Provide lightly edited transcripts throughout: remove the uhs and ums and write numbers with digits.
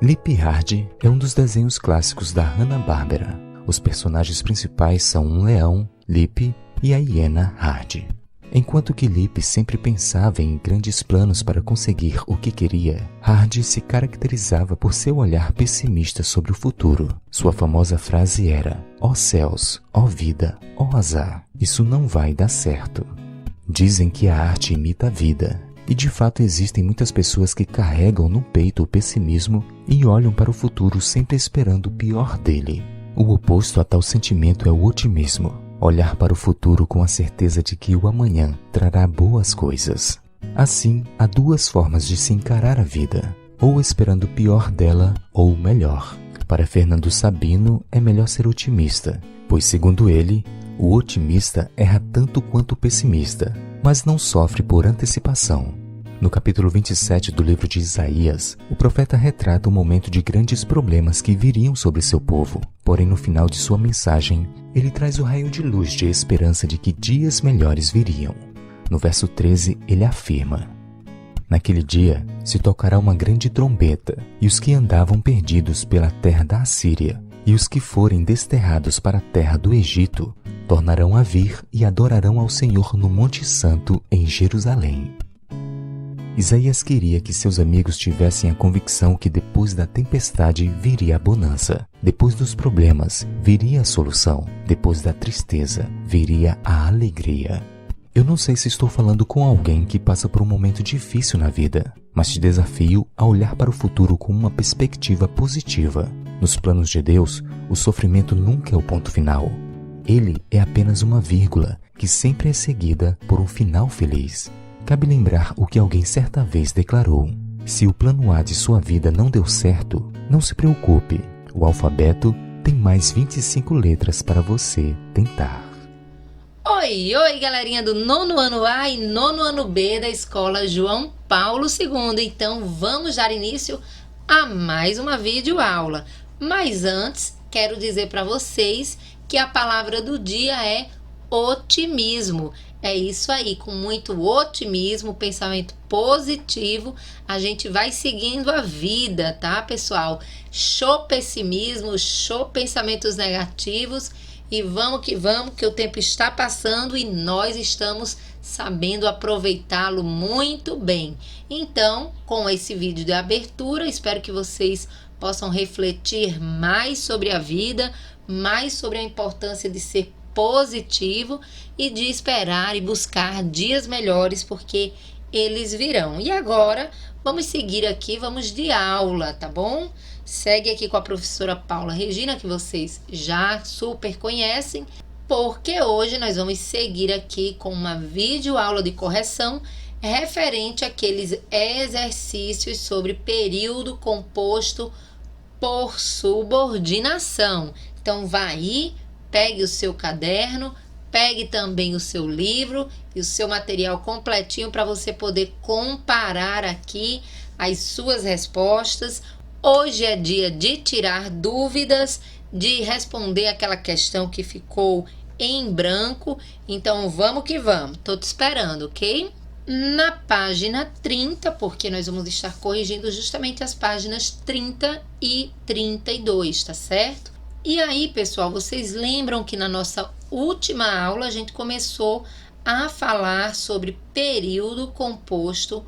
Lip e Hard é um dos desenhos clássicos da Hanna-Barbera. Os personagens principais são um leão, Lip, e a hiena, Hard. Enquanto que Lip sempre pensava em grandes planos para conseguir o que queria, Hard se caracterizava por seu olhar pessimista sobre o futuro. Sua famosa frase era: "Ó céus, ó vida, ó azar, isso não vai dar certo." Dizem que a arte imita a vida. E de fato existem muitas pessoas que carregam no peito o pessimismo e olham para o futuro sempre esperando o pior dele. O oposto a tal sentimento é o otimismo. Olhar para o futuro com a certeza de que o amanhã trará boas coisas. Assim, há duas formas de se encarar a vida, ou esperando o pior dela, ou o melhor. Para Fernando Sabino, é melhor ser otimista, pois segundo ele, o otimista erra tanto quanto o pessimista, mas não sofre por antecipação. No capítulo 27 do livro de Isaías, o profeta retrata um momento de grandes problemas que viriam sobre seu povo. Porém, no final de sua mensagem, ele traz o raio de luz de esperança de que dias melhores viriam. No verso 13, ele afirma: "Naquele dia se tocará uma grande trombeta, e os que andavam perdidos pela terra da Assíria, e os que forem desterrados para a terra do Egito, tornarão a vir e adorarão ao Senhor no Monte Santo em Jerusalém." Isaías queria que seus amigos tivessem a convicção que depois da tempestade viria a bonança, depois dos problemas viria a solução, depois da tristeza viria a alegria. Eu não sei se estou falando com alguém que passa por um momento difícil na vida, mas te desafio a olhar para o futuro com uma perspectiva positiva. Nos planos de Deus, o sofrimento nunca é o ponto final. Ele é apenas uma vírgula que sempre é seguida por um final feliz. Cabe lembrar o que alguém certa vez declarou: "Se o plano A de sua vida não deu certo, não se preocupe. O alfabeto tem mais 25 letras para você tentar." Oi, galerinha do nono ano A e nono ano B da Escola João Paulo II. Então vamos dar início a mais uma videoaula. Mas antes, quero dizer para vocês que a palavra do dia é otimismo. É isso aí, com muito otimismo, pensamento positivo, a gente vai seguindo a vida, tá, pessoal? Show pessimismo, show pensamentos negativos e vamos, que o tempo está passando e nós estamos sabendo aproveitá-lo muito bem. Então, com esse vídeo de abertura, espero que vocês possam refletir mais sobre a vida, mais sobre a importância de ser positivo e de esperar e buscar dias melhores, porque eles virão. E agora, vamos seguir aqui, vamos de aula, tá bom? Segue aqui com a professora Paula Regina, que vocês já super conhecem, porque hoje nós vamos seguir aqui com uma videoaula de correção referente àqueles exercícios sobre período composto por subordinação. Então, vai aí, pegue o seu caderno, pegue também o seu livro e o seu material completinho para você poder comparar aqui as suas respostas. Hoje é dia de tirar dúvidas, de responder aquela questão que ficou em branco. Então vamos que vamos, tô te esperando, ok? Na página 30, porque nós vamos estar corrigindo justamente as páginas 30 e 32, tá certo? E aí, pessoal, vocês lembram que na nossa última aula a gente começou a falar sobre período composto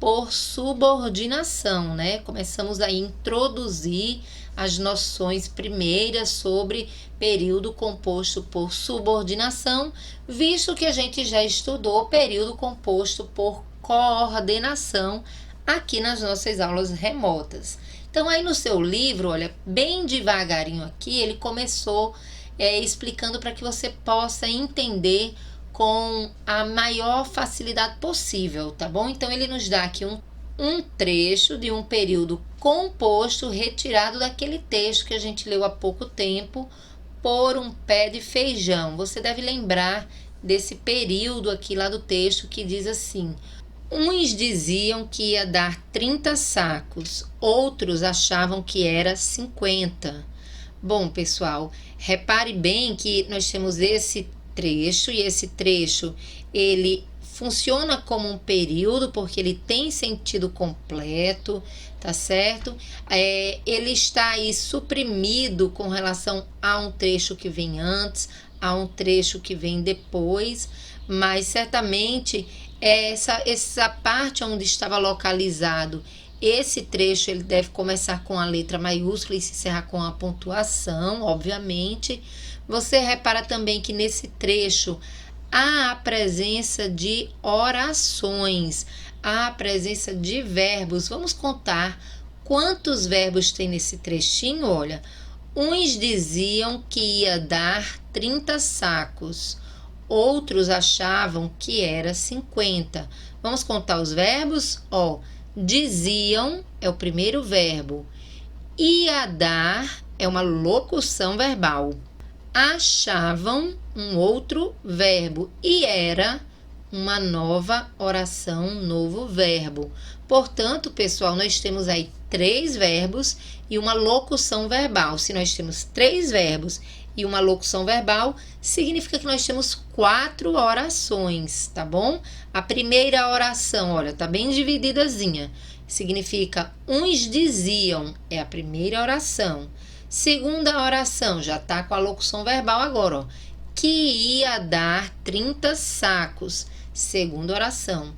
por subordinação, né? Começamos a introduzir as noções primeiras sobre período composto por subordinação, visto que a gente já estudou período composto por coordenação aqui nas nossas aulas remotas. Então, aí no seu livro, olha, bem devagarinho aqui, ele começou explicando para que você possa entender com a maior facilidade possível, tá bom? Então, ele nos dá aqui um trecho de um período composto retirado daquele texto que a gente leu há pouco tempo, por um pé de feijão. Você deve lembrar desse período aqui lá do texto que diz assim: uns diziam que ia dar 30 sacos, outros achavam que era 50. Bom, pessoal, repare bem que nós temos esse trecho, e esse trecho ele funciona como um período porque ele tem sentido completo, tá certo? Ele está aí suprimido com relação a um trecho que vem antes, a um trecho que vem depois, mas certamente essa parte onde estava localizado esse trecho, ele deve começar com a letra maiúscula e se encerrar com a pontuação, obviamente. Você repara também que nesse trecho há a presença de orações, há a presença de verbos. Vamos contar quantos verbos tem nesse trechinho. Olha, uns diziam que ia dar 30 sacos, outros achavam que era 50. Vamos contar os verbos? Diziam é o primeiro verbo, ia dar é uma locução verbal, achavam um outro verbo e era uma nova oração, um novo verbo. Portanto, pessoal, nós temos aí 3 verbos e uma locução verbal. Se nós temos 3 verbos e uma locução verbal, significa que nós temos 4 orações, tá bom? A primeira oração, olha, tá bem divididazinha. Significa uns diziam, é a primeira oração. Segunda oração, já tá com a locução verbal agora, que ia dar 30 sacos. Segunda oração.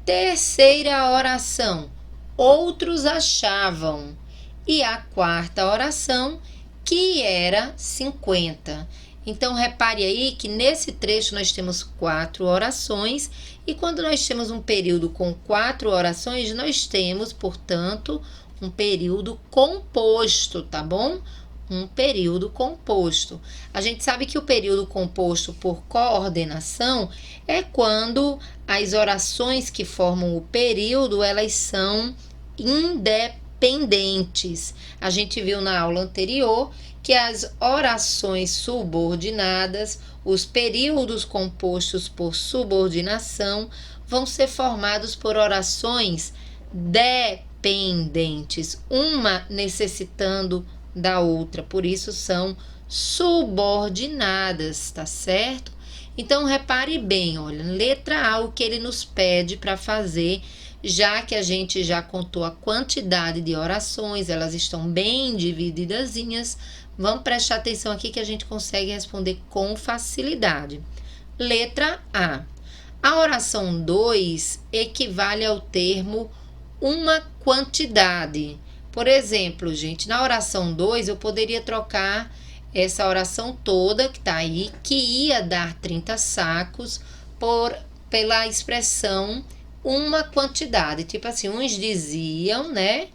Terceira oração, outros achavam. E a quarta oração, que era 50. Então, repare aí que nesse trecho nós temos 4 orações e quando nós temos um período com 4 orações, nós temos, portanto, um período composto, tá bom? Um período composto. A gente sabe que o período composto por coordenação é quando as orações que formam o período, elas são independentes. A gente viu na aula anterior que as orações subordinadas, os períodos compostos por subordinação, vão ser formados por orações dependentes, uma necessitando da outra, por isso são subordinadas, tá certo? Então, repare bem, olha, letra A, o que ele nos pede para fazer, já que a gente já contou a quantidade de orações, elas estão bem divididazinhas, vamos prestar atenção aqui que a gente consegue responder com facilidade. Letra A. A oração 2 equivale ao termo uma quantidade. Por exemplo, gente, na oração 2 eu poderia trocar essa oração toda que está aí, que ia dar 30 sacos, pela expressão uma quantidade. Tipo assim, uns diziam, né,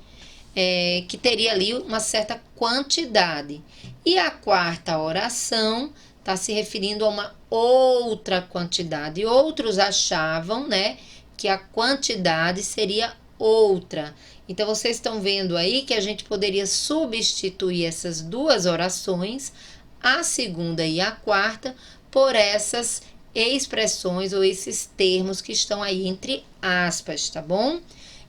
que teria ali uma certa quantidade. E a quarta oração está se referindo a uma outra quantidade. Outros achavam, né, que a quantidade seria outra. Então, vocês estão vendo aí que a gente poderia substituir essas duas orações, a segunda e a quarta, por essas expressões ou esses termos que estão aí entre aspas, tá bom?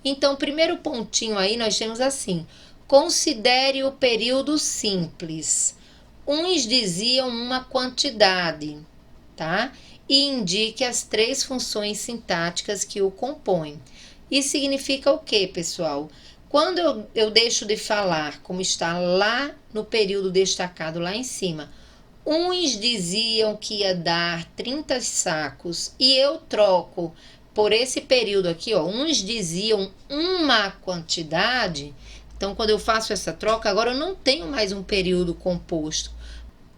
Então, o primeiro pontinho aí nós temos assim: considere o período simples. Uns diziam uma quantidade, tá? E indique as 3 funções sintáticas que o compõem. Isso significa o quê, pessoal? Quando eu deixo de falar, como está lá no período destacado lá em cima, uns diziam que ia dar 30 sacos e eu troco por esse período aqui, uns diziam uma quantidade. Então, quando eu faço essa troca, agora eu não tenho mais um período composto.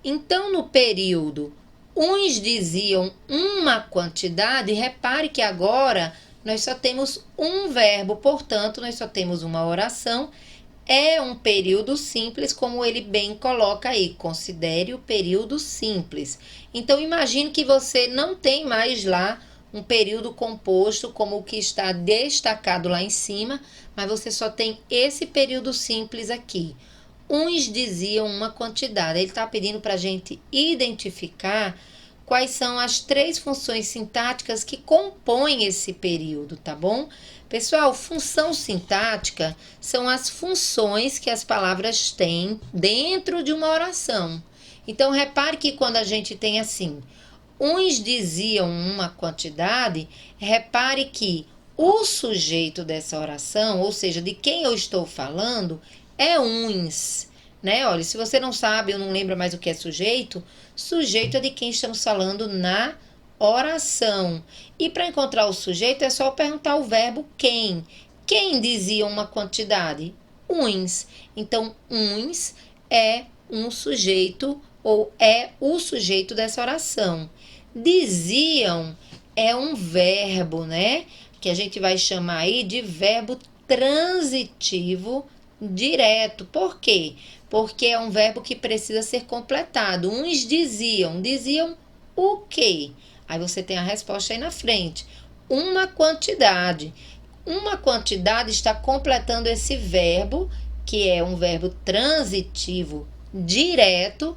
Então, no período, uns diziam uma quantidade, repare que agora nós só temos um verbo, portanto, nós só temos uma oração. É um período simples, como ele bem coloca aí, considere o período simples. Então, imagine que você não tem mais lá um período composto como o que está destacado lá em cima, mas você só tem esse período simples aqui. Uns diziam uma quantidade. Ele está pedindo para a gente identificar quais são as 3 funções sintáticas que compõem esse período, tá bom? Pessoal, função sintática são as funções que as palavras têm dentro de uma oração. Então, repare que quando a gente tem assim, uns diziam uma quantidade, repare que o sujeito dessa oração, ou seja, de quem eu estou falando, é uns, né? Olha, se você não sabe ou não lembra mais o que é sujeito, sujeito é de quem estamos falando na oração. E para encontrar o sujeito é só perguntar o verbo quem. Quem dizia uma quantidade? Uns. Então, uns é um sujeito ou é o sujeito dessa oração. Diziam é um verbo, né? Que a gente vai chamar aí de verbo transitivo direto. Por quê? Porque é um verbo que precisa ser completado. Uns diziam o quê? Aí você tem a resposta aí na frente. Uma quantidade. Uma quantidade está completando esse verbo, que é um verbo transitivo direto.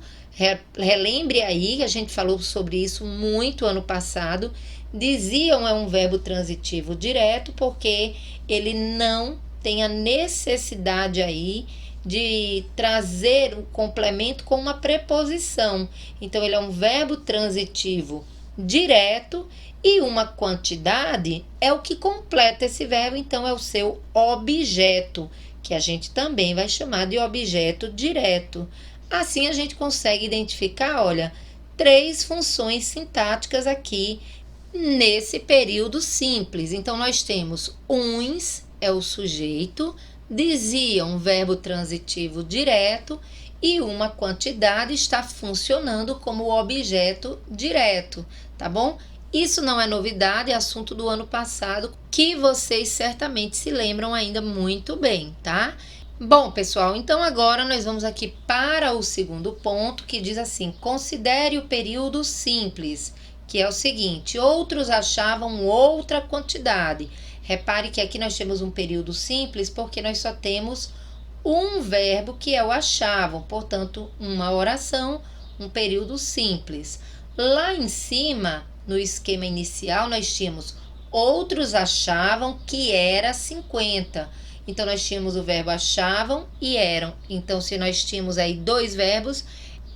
Relembre aí que a gente falou sobre isso muito ano passado. Diziam é um verbo transitivo direto porque ele não tem a necessidade aí de trazer o complemento com uma preposição. Então, ele é um verbo transitivo direto e uma quantidade é o que completa esse verbo, então é o seu objeto, que a gente também vai chamar de objeto direto. Assim, a gente consegue identificar, olha, 3 funções sintáticas aqui nesse período simples. Então, nós temos uns, é o sujeito, diziam, verbo transitivo direto, e uma quantidade está funcionando como objeto direto, tá bom? Isso não é novidade, é assunto do ano passado, que vocês certamente se lembram ainda muito bem, tá? Bom, pessoal, então agora nós vamos aqui para o segundo ponto, que diz assim: considere o período simples, que é o seguinte: outros achavam outra quantidade. Repare que aqui nós temos um período simples porque nós só temos um verbo que é o achavam, portanto, uma oração, um período simples. Lá em cima, no esquema inicial, nós tínhamos outros achavam que era 50. Então, nós tínhamos o verbo achavam e eram. Então, se nós tínhamos aí 2 verbos,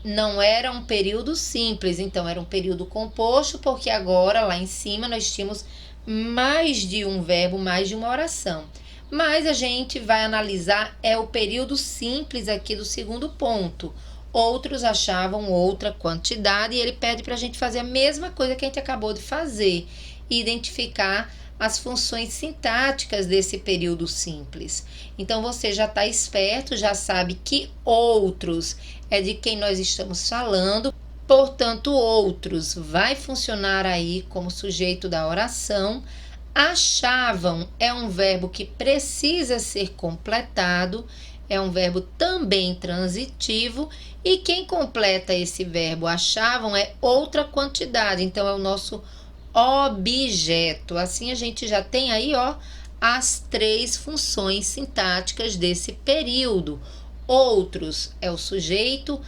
não era um período simples, então era um período composto, porque agora, lá em cima, nós tínhamos mais de um verbo, mais de uma oração. Mas a gente vai analisar o período simples aqui do segundo ponto. Outros achavam outra quantidade e ele pede para a gente fazer a mesma coisa que a gente acabou de fazer, identificar as funções sintáticas desse período simples. Então, você já está esperto, já sabe que outros é de quem nós estamos falando, portanto, outros vai funcionar aí como sujeito da oração. Achavam é um verbo que precisa ser completado, é um verbo também transitivo, e quem completa esse verbo achavam é outra quantidade, então é o nosso objeto. Assim a gente já tem aí, ó, as 3 funções sintáticas desse período. Outros é o sujeito,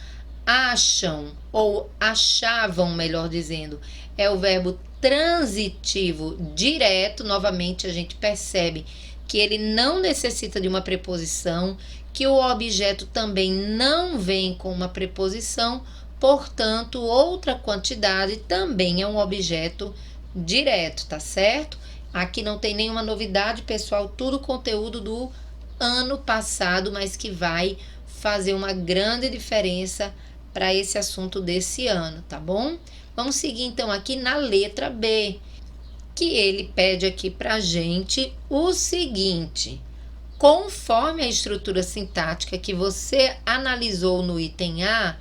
acham ou achavam, melhor dizendo, é o verbo transitivo direto. Novamente a gente percebe que ele não necessita de uma preposição, que o objeto também não vem com uma preposição, portanto, outra quantidade também é um objeto direto, tá certo? Aqui não tem nenhuma novidade, pessoal, tudo conteúdo do ano passado, mas que vai fazer uma grande diferença para esse assunto desse ano, tá bom? Vamos seguir então aqui na letra B, que ele pede aqui pra gente o seguinte: conforme a estrutura sintática que você analisou no item A,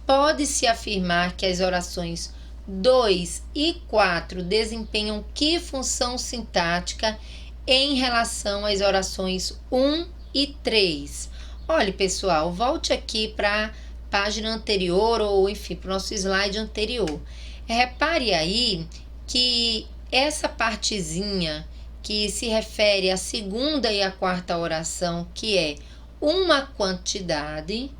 pode-se afirmar que as orações 2 e 4 desempenham que função sintática em relação às orações 1 e 3? Olha, pessoal, volte aqui para a página anterior ou, enfim, para o nosso slide anterior. Repare aí que essa partezinha que se refere à segunda e à quarta oração, que é uma quantidade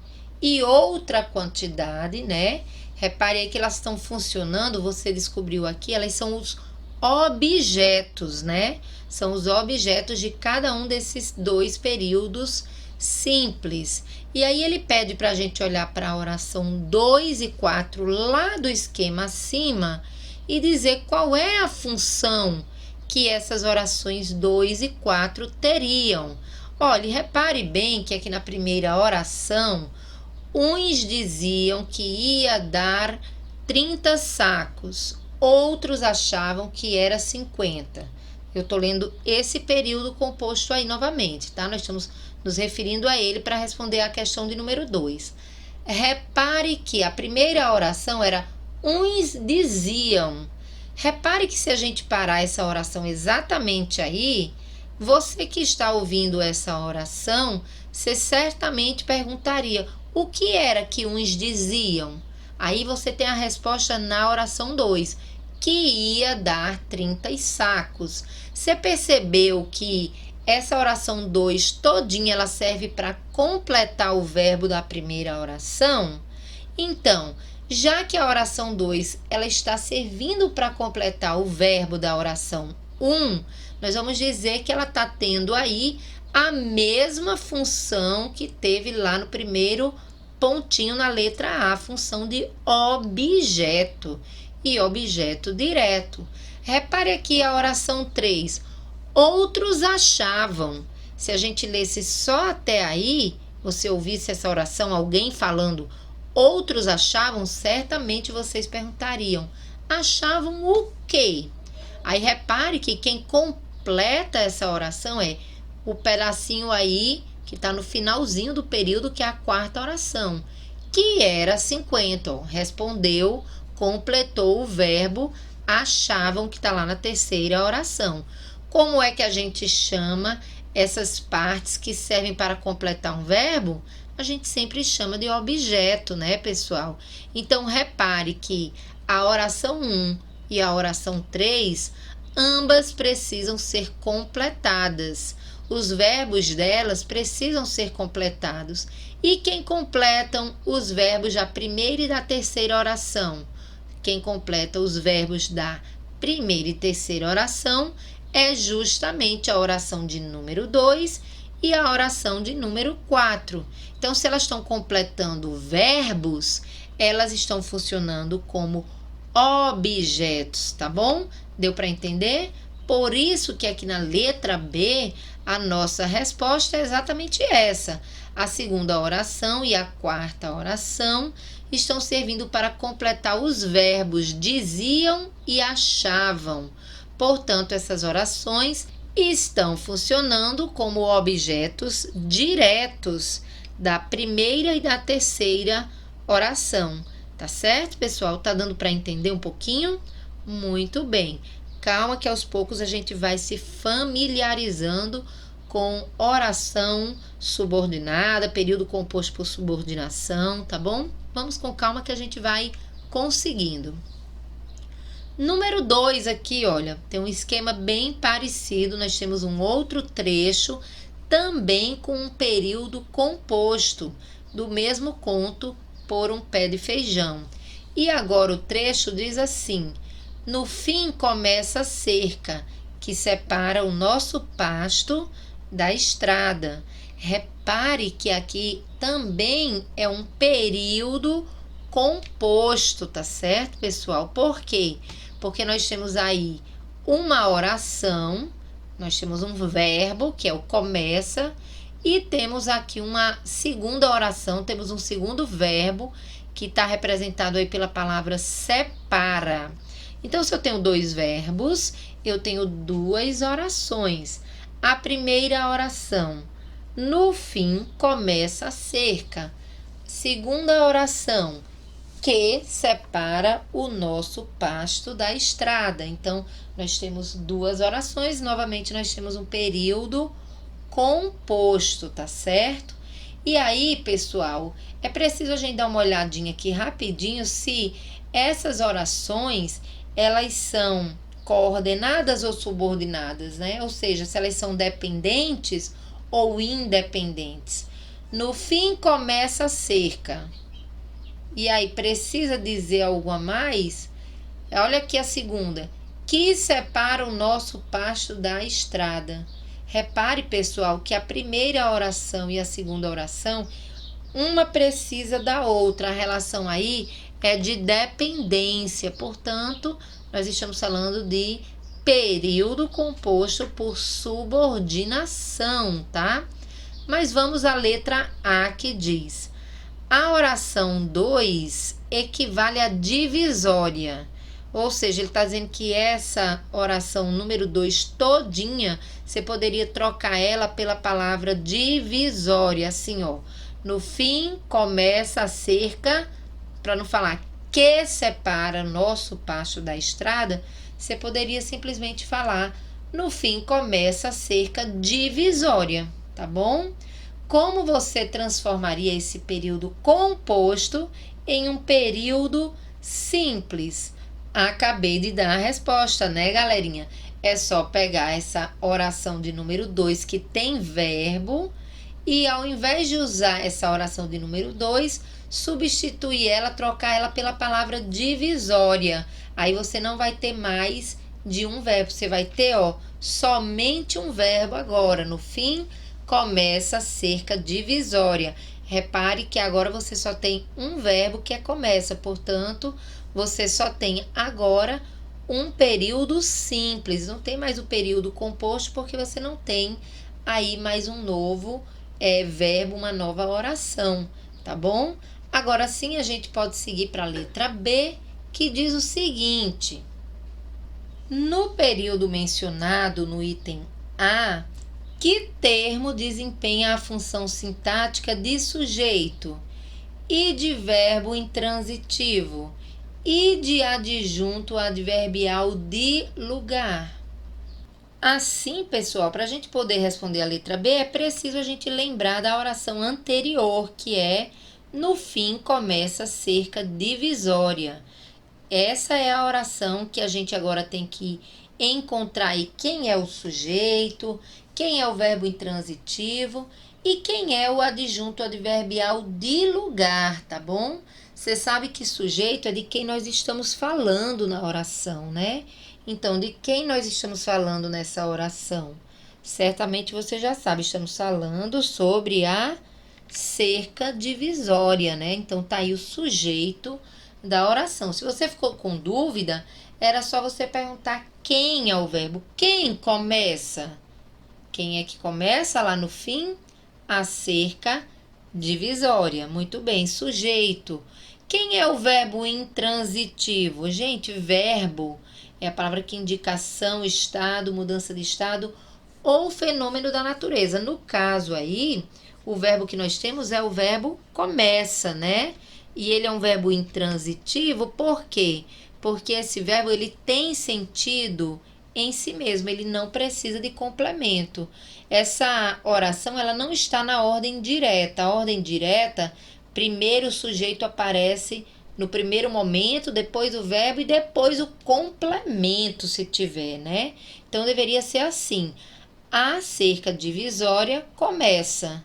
e outra quantidade, né? Repare aí que elas estão funcionando, você descobriu aqui, elas são os objetos, né? São os objetos de cada um desses 2 períodos simples. E aí ele pede para a gente olhar para a oração 2 e 4 lá do esquema acima e dizer qual é a função que essas orações 2 e 4 teriam. Olha, repare bem que aqui na primeira oração, uns diziam que ia dar 30 sacos, outros achavam que era 50. Eu estou lendo esse período composto aí novamente, tá? Nós estamos nos referindo a ele para responder a questão de número 2. Repare que a primeira oração era uns diziam. Repare que se a gente parar essa oração exatamente aí, você que está ouvindo essa oração, você certamente perguntaria o que era que uns diziam. Aí você tem a resposta na oração 2, que ia dar 30 sacos. Você percebeu que essa oração 2 todinha ela serve para completar o verbo da primeira oração? Então, já que a oração 2 ela está servindo para completar o verbo da oração 1, nós vamos dizer que ela está tendo aí a mesma função que teve lá no primeiro pontinho na letra A, função de objeto e objeto direto. Repare aqui a oração 3. Outros achavam. Se a gente lesse só até aí, você ouvisse essa oração, alguém falando outros achavam, certamente vocês perguntariam, achavam o quê? Aí repare que quem completa essa oração é o pedacinho aí que está no finalzinho do período, que é a quarta oração, que era 50. Ó, respondeu, completou o verbo, achavam, que está lá na terceira oração. Como é que a gente chama essas partes que servem para completar um verbo? A gente sempre chama de objeto, né, pessoal? Então, repare que a oração 1 e a oração 3, ambas precisam ser completadas. Os verbos delas precisam ser completados. E quem completam os verbos da primeira e da terceira oração? Quem completa os verbos da primeira e terceira oração é justamente a oração de número 2 e a oração de número 4. Então, se elas estão completando verbos, elas estão funcionando como objetos, tá bom? Deu para entender? Por isso que aqui na letra B, a nossa resposta é exatamente essa. A segunda oração e a quarta oração estão servindo para completar os verbos diziam e achavam. Portanto, essas orações estão funcionando como objetos diretos da primeira e da terceira oração. Tá certo, pessoal? Tá dando para entender um pouquinho? Muito bem. Calma que aos poucos a gente vai se familiarizando com oração subordinada, período composto por subordinação, tá bom? Vamos com calma que a gente vai conseguindo. Número 2 aqui, olha, tem um esquema bem parecido. Nós temos um outro trecho também com um período composto do mesmo conto por um pé de feijão. E agora o trecho diz assim: no fim começa a cerca que separa o nosso pasto da estrada. Repare que aqui também é um período composto, tá certo, pessoal? Por quê? Porque nós temos aí uma oração, nós temos um verbo, que é o começa, e temos aqui uma segunda oração, temos um segundo verbo, que está representado aí pela palavra separa. Então, se eu tenho dois verbos, eu tenho duas orações. A primeira oração, no fim começa a cerca. Segunda oração, que separa o nosso pasto da estrada. Então, nós temos duas orações. Novamente, nós temos um período composto, tá certo? E aí, pessoal, é preciso a gente dar uma olhadinha aqui rapidinho se essas orações, elas são coordenadas ou subordinadas, né? Ou seja, se elas são dependentes ou independentes. No fim começa a cerca. E aí, precisa dizer algo a mais? Olha aqui a segunda. Que separa o nosso pasto da estrada. Repare, pessoal, que a primeira oração e a segunda oração, uma precisa da outra. A relação aí é de dependência. Portanto, nós estamos falando de período composto por subordinação, tá? Mas vamos à letra A, que diz: a oração 2 equivale à divisória. Ou seja, ele está dizendo que essa oração número 2 todinha, você poderia trocar ela pela palavra divisória, assim, ó. No fim, começa a cerca, para não falar que separa nosso pasto da estrada, você poderia simplesmente falar: no fim, começa a cerca divisória, tá bom? Como você transformaria esse período composto em um período simples? Acabei de dar a resposta, né, galerinha? É só pegar essa oração de número 2 que tem verbo e, ao invés de usar essa oração de número 2, substituir ela, trocar ela pela palavra divisória. Aí você não vai ter mais de um verbo, você vai ter, ó, somente um verbo agora. No fim, começa a cerca divisória. Repare que agora você só tem um verbo, que é começa, portanto, você só tem agora um período simples, não tem mais o período composto, porque você não tem aí mais um novo verbo, uma nova oração, tá bom? Agora sim, a gente pode seguir para a letra B, que diz o seguinte: no período mencionado no item A, que termo desempenha a função sintática de sujeito e de verbo intransitivo e de adjunto adverbial de lugar? Assim, pessoal, para a gente poder responder a letra B, é preciso a gente lembrar da oração anterior, que é: no fim começa a cerca divisória. Essa é a oração que a gente agora tem que encontrar aí quem é o sujeito, quem é o verbo intransitivo e quem é o adjunto adverbial de lugar, tá bom? Você sabe que sujeito é de quem nós estamos falando na oração, né? Então, de quem nós estamos falando nessa oração? Certamente você já sabe, estamos falando sobre a cerca divisória, né? Então, tá aí o sujeito da oração. Se você ficou com dúvida, era só você perguntar quem é o verbo. Quem começa? Quem é que começa lá no fim? A cerca divisória. Muito bem, sujeito. Quem é o verbo intransitivo? Gente, verbo é a palavra que indica ação, estado, mudança de estado ou fenômeno da natureza. No caso aí, o verbo que nós temos é o verbo começa, né? E ele é um verbo intransitivo, por quê? Porque esse verbo ele tem sentido em si mesmo, ele não precisa de complemento. Essa oração ela não está na ordem direta. A ordem direta, primeiro o sujeito aparece no primeiro momento, depois o verbo e depois o complemento, se tiver, né? Então deveria ser assim: a cerca divisória começa.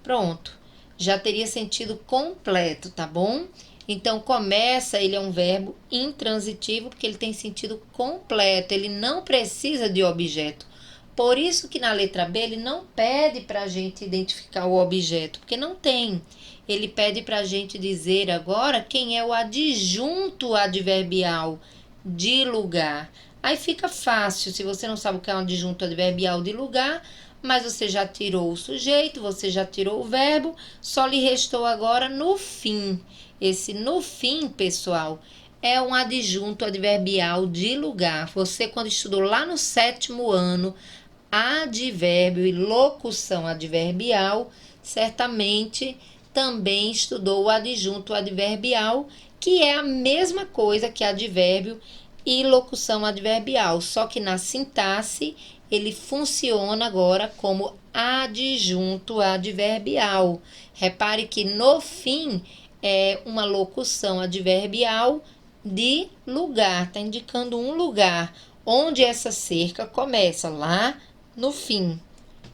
Pronto. Já teria sentido completo, tá bom? Então, começa, ele é um verbo intransitivo, porque ele tem sentido completo, ele não precisa de objeto. Por isso que na letra B, ele não pede para a gente identificar o objeto, porque não tem. Ele pede para a gente dizer agora quem é o adjunto adverbial de lugar. Aí fica fácil, se você não sabe o que é um adjunto adverbial de lugar, mas você já tirou o sujeito, você já tirou o verbo, só lhe restou agora no fim. Esse no fim, pessoal, é um adjunto adverbial de lugar. Você, quando estudou lá no 7º ano, advérbio e locução adverbial, certamente também estudou o adjunto adverbial, que é a mesma coisa que advérbio e locução adverbial, só que na sintaxe ele funciona agora como adjunto adverbial. Repare que no fim é uma locução adverbial de lugar, está indicando um lugar onde essa cerca começa, lá no fim.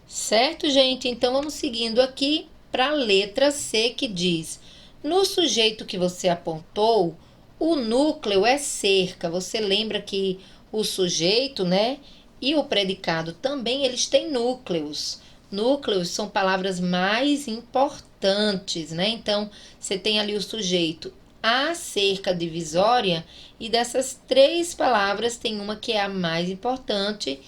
Certo, gente? Então, vamos seguindo aqui para a letra C, que diz: no sujeito que você apontou, o núcleo é cerca. Você lembra que o sujeito, né, e o predicado também, eles têm núcleos. Núcleos são palavras mais importantes, né? Então, você tem ali o sujeito a cerca divisória, e dessas 3 palavras tem uma que é a mais importante,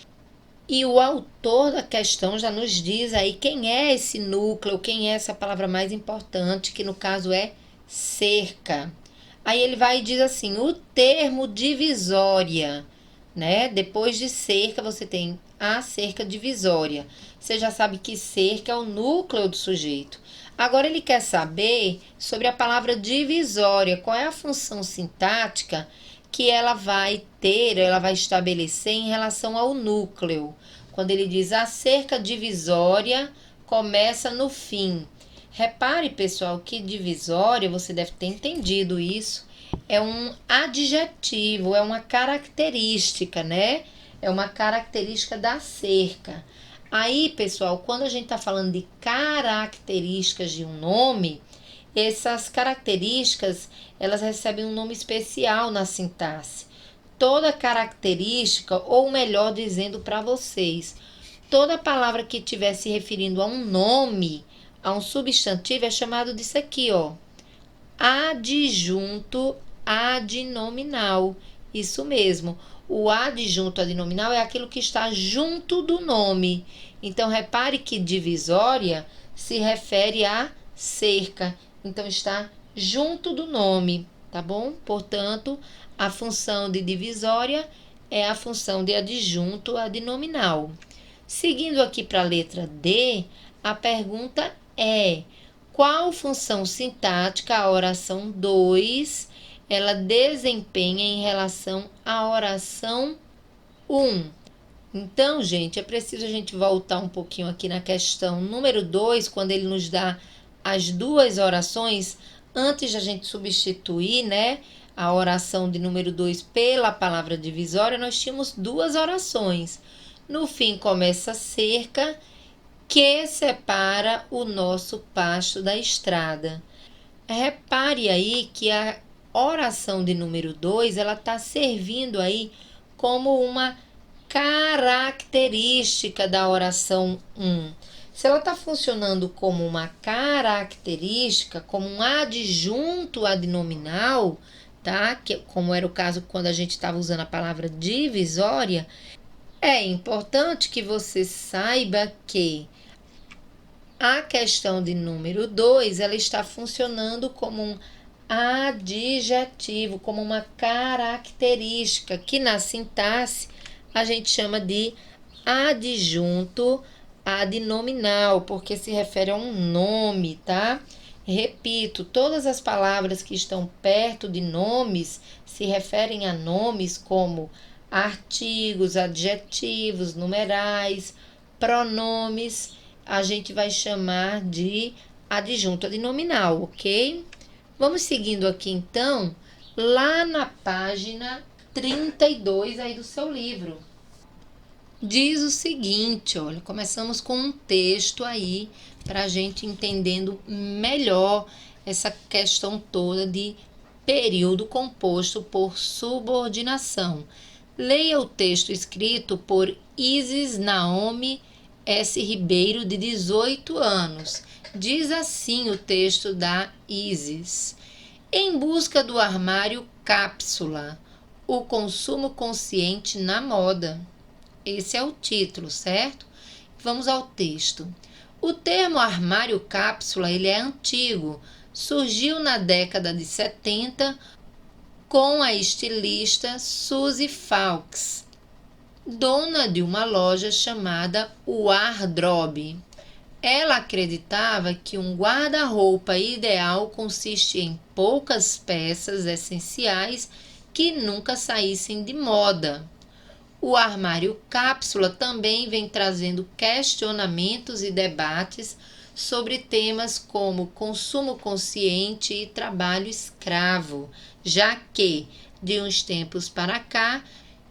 e o autor da questão já nos diz aí quem é esse núcleo, quem é essa palavra mais importante, que no caso é cerca. Aí ele vai e diz assim, o termo divisória, né? Depois de cerca você tem a cerca divisória. Você já sabe que cerca é o núcleo do sujeito. Agora ele quer saber sobre a palavra divisória, qual é a função sintática que ela vai ter, ela vai estabelecer em relação ao núcleo. Quando ele diz a cerca divisória começa no fim. Repare, pessoal, que divisória, você deve ter entendido isso, é um adjetivo, é uma característica, né? É uma característica da cerca. Aí, pessoal, quando a gente está falando de características de um nome, essas características, elas recebem um nome especial na sintaxe. Toda característica, ou melhor dizendo para vocês, toda palavra que estiver se referindo a um nome, a um substantivo, é chamado disso aqui, ó, adjunto adnominal. Isso mesmo. O adjunto adnominal é aquilo que está junto do nome. Então, repare que divisória se refere a cerca. Então, está junto do nome, tá bom? Portanto, a função de divisória é a função de adjunto adnominal. Seguindo aqui para a letra D, a pergunta é: qual função sintática a oração 2 ela desempenha em relação à oração 1? Então, gente, é preciso a gente voltar um pouquinho aqui na questão número 2, quando ele nos dá as 2 orações, antes de a gente substituir, né, a oração de número 2 pela palavra divisória, nós tínhamos 2 orações. No fim começa cerca, que separa o nosso pasto da estrada. Repare aí que a oração de número 2, ela está servindo aí como uma característica da oração 1. Se ela está funcionando como uma característica, como um adjunto adnominal, tá? Que, como era o caso quando a gente estava usando a palavra divisória, é importante que você saiba que a questão de número 2, ela está funcionando como um adjetivo, como uma característica, que na sintaxe a gente chama de adjunto adnominal, porque se refere a um nome, tá? Repito, todas as palavras que estão perto de nomes se referem a nomes como artigos, adjetivos, numerais, pronomes, a gente vai chamar de adjunto adnominal, ok? Vamos seguindo aqui, então, lá na página 32 aí do seu livro. Diz o seguinte, olha, começamos com um texto aí para a gente entendendo melhor essa questão toda de período composto por subordinação. Leia o texto escrito por Isis Naomi S. Ribeiro, de 18 anos. Diz assim o texto da Isis: em busca do armário cápsula, o consumo consciente na moda. Esse é o título, certo? Vamos ao texto. O termo armário cápsula, ele é antigo. Surgiu na década de 70 com a estilista Suzy Fawkes, dona de uma loja chamada Wardrobe. Ela acreditava que um guarda-roupa ideal consiste em poucas peças essenciais que nunca saíssem de moda. O armário cápsula também vem trazendo questionamentos e debates sobre temas como consumo consciente e trabalho escravo, já que, de uns tempos para cá,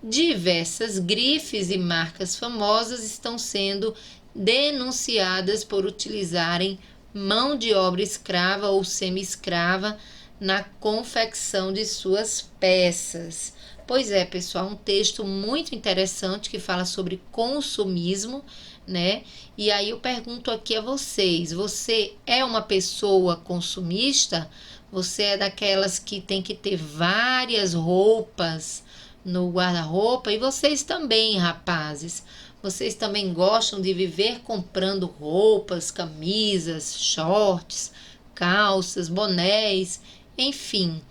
diversas grifes e marcas famosas estão sendo denunciadas por utilizarem mão de obra escrava ou semi-escrava na confecção de suas peças. Pois é, pessoal, um texto muito interessante que fala sobre consumismo, né? E aí eu pergunto aqui a vocês, você é uma pessoa consumista? Você é daquelas que tem que ter várias roupas no guarda-roupa? E vocês também, rapazes, vocês também gostam de viver comprando roupas, camisas, shorts, calças, bonés, enfim.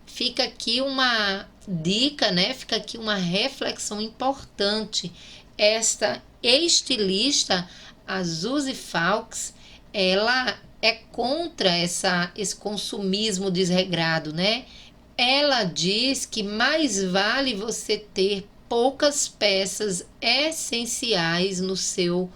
Fica aqui uma dica, né? Fica aqui uma reflexão importante. Esta estilista, a Suzy Fawkes, ela é contra esse consumismo desregrado, né? Ela diz que mais vale você ter poucas peças essenciais no seu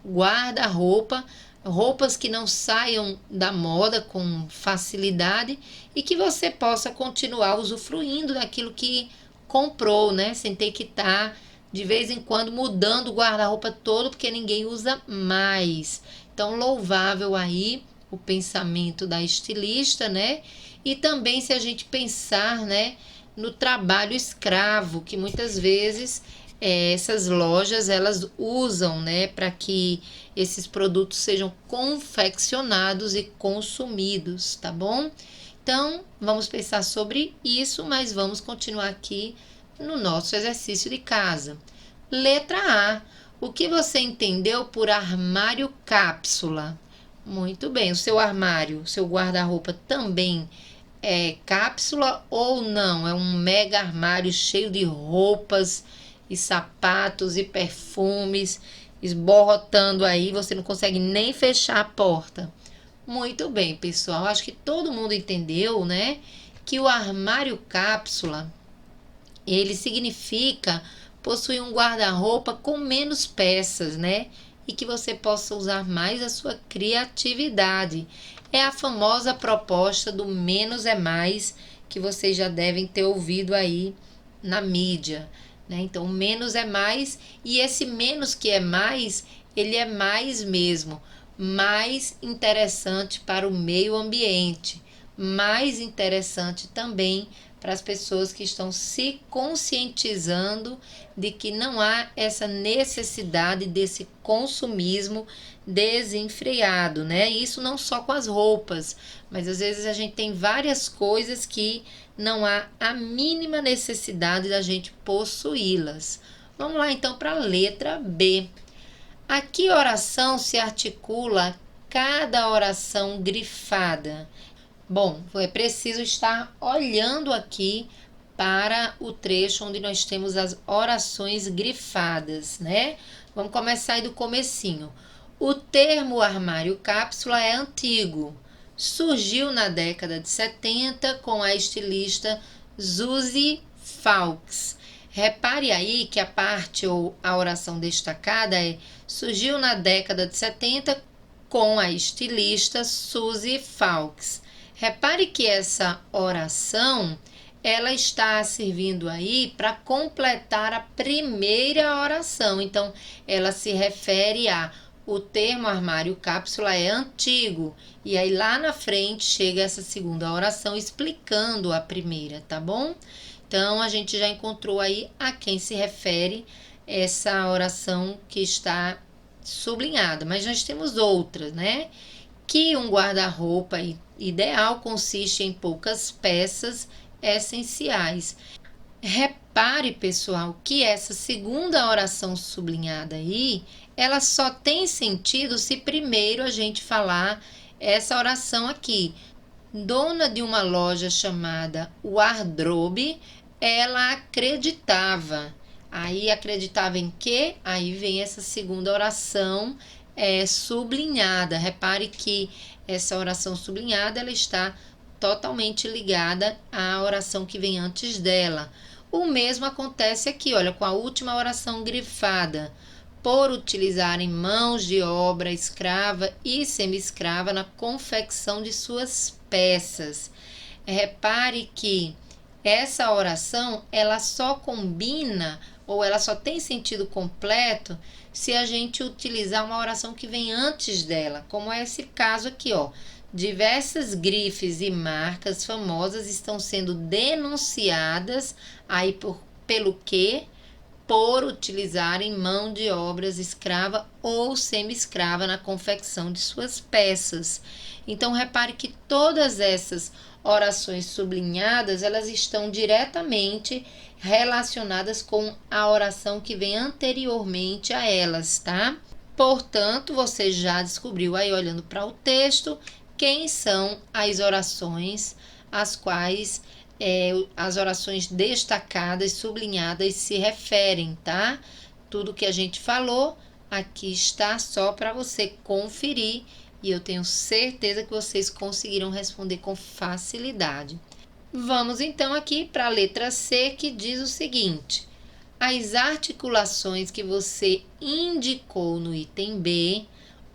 guarda-roupa, roupas que não saiam da moda com facilidade e que você possa continuar usufruindo daquilo que comprou, né? Sem ter que estar de vez em quando mudando o guarda-roupa todo porque ninguém usa mais. Então, louvável aí o pensamento da estilista, né? E também se a gente pensar, né, no trabalho escravo, que muitas vezes essas lojas elas usam, né, para que esses produtos sejam confeccionados e consumidos, tá bom? Então, vamos pensar sobre isso, mas vamos continuar aqui no nosso exercício de casa. Letra A. O que você entendeu por armário cápsula? Muito bem, o seu armário, seu guarda-roupa também é cápsula ou não? É um mega armário cheio de roupas e sapatos e perfumes, esborrotando aí, você não consegue nem fechar a porta. Muito bem, pessoal, acho que todo mundo entendeu, né? Que o armário cápsula, ele significa possuir um guarda-roupa com menos peças, né? E que você possa usar mais a sua criatividade. É a famosa proposta do menos é mais, que vocês já devem ter ouvido aí na mídia, né? Então, menos é mais, e esse menos que é mais, ele é mais mesmo, mais interessante para o meio ambiente, mais interessante também para as pessoas que estão se conscientizando de que não há essa necessidade desse consumismo desenfreado, né? Isso não só com as roupas, mas às vezes a gente tem várias coisas que não há a mínima necessidade da gente possuí-las. Vamos lá então para a letra B. A que oração se articula cada oração grifada? Bom, é preciso estar olhando aqui para o trecho onde nós temos as orações grifadas, né? Vamos começar aí do comecinho. O termo armário cápsula é antigo. Surgiu na década de 70 com a estilista Suzy Fawkes. Repare aí que a parte ou a oração destacada surgiu na década de 70 com a estilista Suzy Fawkes. Repare que essa oração, ela está servindo aí para completar a primeira oração. Então, ela se refere o termo armário cápsula é antigo. E aí lá na frente chega essa segunda oração explicando a primeira, tá bom? Então, a gente já encontrou aí a quem se refere essa oração que está sublinhada. Mas nós temos outras, né? Que um guarda-roupa ideal consiste em poucas peças essenciais. Repare, pessoal, que essa segunda oração sublinhada aí, ela só tem sentido se primeiro a gente falar essa oração aqui. Dona de uma loja chamada Wardrobe, ela acreditava. Aí acreditava em quê? Aí vem essa segunda oração sublinhada. Repare que essa oração sublinhada ela está totalmente ligada à oração que vem antes dela. O mesmo acontece aqui, olha, com a última oração grifada. Por utilizarem mãos de obra escrava e semi-escrava na confecção de suas peças. Repare que essa oração ela só combina ou ela só tem sentido completo se a gente utilizar uma oração que vem antes dela, como é esse caso aqui, ó. Diversas grifes e marcas famosas estão sendo denunciadas aí pelo quê? Por utilizarem mão de obra escrava ou semi-escrava na confecção de suas peças. Então, repare que todas essas orações sublinhadas, elas estão diretamente relacionadas com a oração que vem anteriormente a elas, tá? Portanto, você já descobriu aí, olhando para o texto, quem são as orações às quais as orações destacadas, sublinhadas se referem, tá? Tudo que a gente falou aqui está só para você conferir e eu tenho certeza que vocês conseguiram responder com facilidade. Vamos então aqui para a letra C, que diz o seguinte: as articulações que você indicou no item B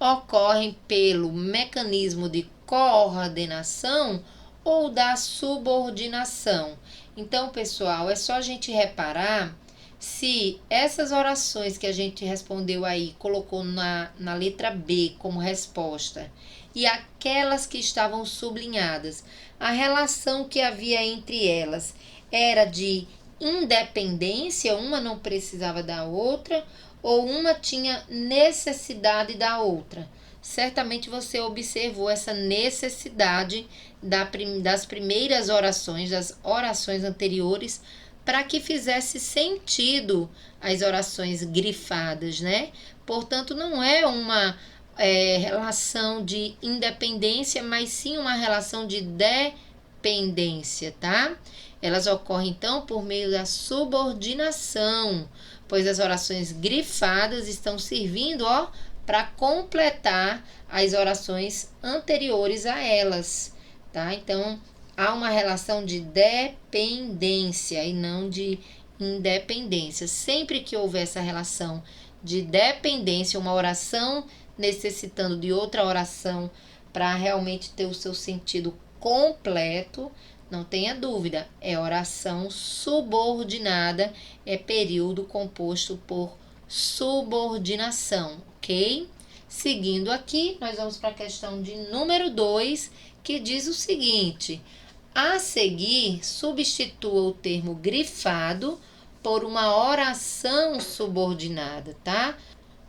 ocorrem pelo mecanismo de coordenação ou da subordinação. Então, pessoal, é só a gente reparar se essas orações que a gente respondeu aí, colocou na letra B como resposta, e aquelas que estavam sublinhadas, a relação que havia entre elas era de independência, uma não precisava da outra, ou uma tinha necessidade da outra. Certamente você observou essa necessidade das primeiras orações, das orações anteriores, para que fizesse sentido as orações grifadas, né? Portanto, não é uma relação de independência, mas sim uma relação de dependência, tá? Elas ocorrem, então, por meio da subordinação, pois as orações grifadas estão servindo, para completar as orações anteriores a elas, tá? Então, há uma relação de dependência e não de independência. Sempre que houver essa relação de dependência, uma oração necessitando de outra oração para realmente ter o seu sentido completo, não tenha dúvida, é oração subordinada, é período composto por subordinação, ok? Seguindo aqui, nós vamos para a questão de número 2, que diz o seguinte: a seguir, substitua o termo grifado por uma oração subordinada, tá?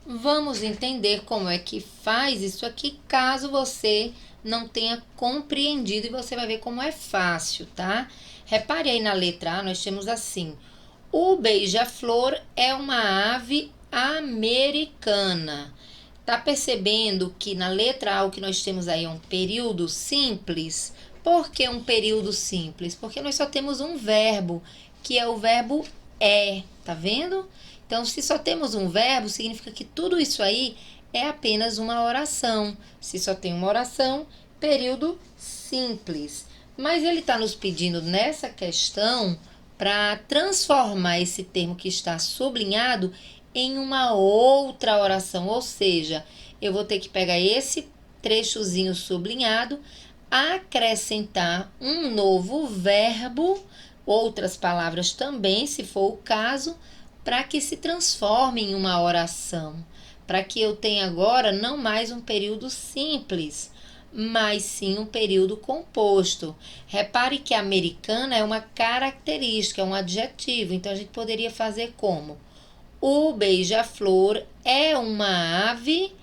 Vamos entender como é que faz isso aqui, caso você não tenha compreendido, e você vai ver como é fácil, tá? Repare aí na letra A, nós temos assim: o beija-flor é uma ave americana. Tá percebendo que na letra A o que nós temos aí é um período simples? Por que um período simples? Porque nós só temos um verbo, que é o verbo é, tá vendo? Então, se só temos um verbo, significa que tudo isso aí é apenas uma oração. Se só tem uma oração, período simples. Mas ele está nos pedindo nessa questão para transformar esse termo que está sublinhado em uma outra oração, ou seja, eu vou ter que pegar esse trechozinho sublinhado, acrescentar um novo verbo, outras palavras também, se for o caso, para que se transforme em uma oração, para que eu tenha agora não mais um período simples, mas sim um período composto. Repare que americana é uma característica, é um adjetivo, então a gente poderia fazer como: o beija-flor é uma ave,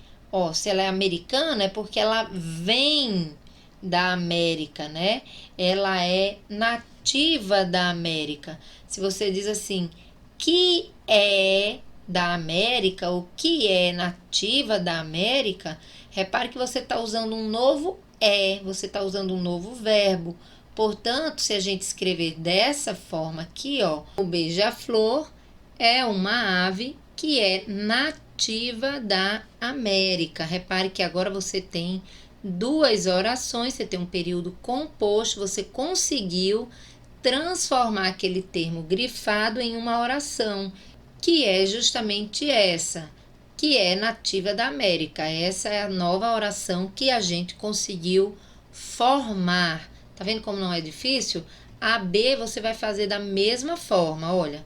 se ela é americana é porque ela vem da América, né? Ela é nativa da América. Se você diz assim, que é da América, ou que é nativa da América, repare que você está usando um novo você está usando um novo verbo. Portanto, se a gente escrever dessa forma aqui, o beija-flor é uma ave que é nativa da América. Repare que agora você tem duas orações, você tem um período composto, você conseguiu transformar aquele termo grifado em uma oração, que é justamente essa, que é nativa da América. Essa é a nova oração que a gente conseguiu formar. Tá vendo como não é difícil? A B você vai fazer da mesma forma, olha.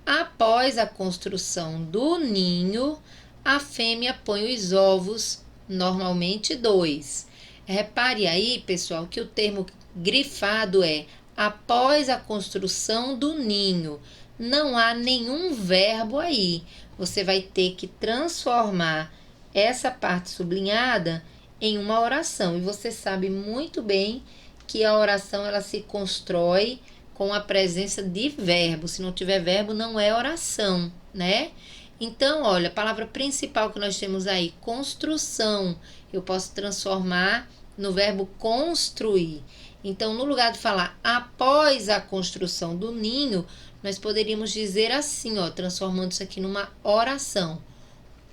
Após a construção do ninho, a fêmea põe os ovos, normalmente 2. Repare aí, pessoal, que o termo grifado é após a construção do ninho. Não há nenhum verbo aí. Você vai ter que transformar essa parte sublinhada em uma oração. E você sabe muito bem que a oração ela se constrói com a presença de verbo. Se não tiver verbo, não é oração, né? Então, olha, a palavra principal que nós temos aí, construção, eu posso transformar no verbo construir. Então, no lugar de falar após a construção do ninho, nós poderíamos dizer assim, ó, transformando isso aqui numa oração.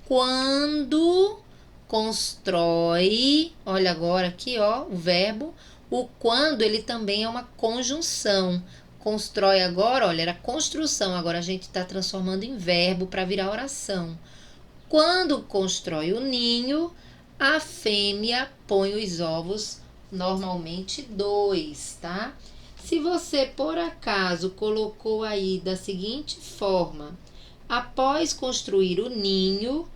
Quando constrói, olha agora aqui, ó, o verbo. O quando, ele também é uma conjunção. Constrói agora, olha, era construção, agora a gente está transformando em verbo para virar oração. Quando constrói o ninho, a fêmea põe os ovos, normalmente 2, tá? Se você, por acaso, colocou aí da seguinte forma, após construir o ninho,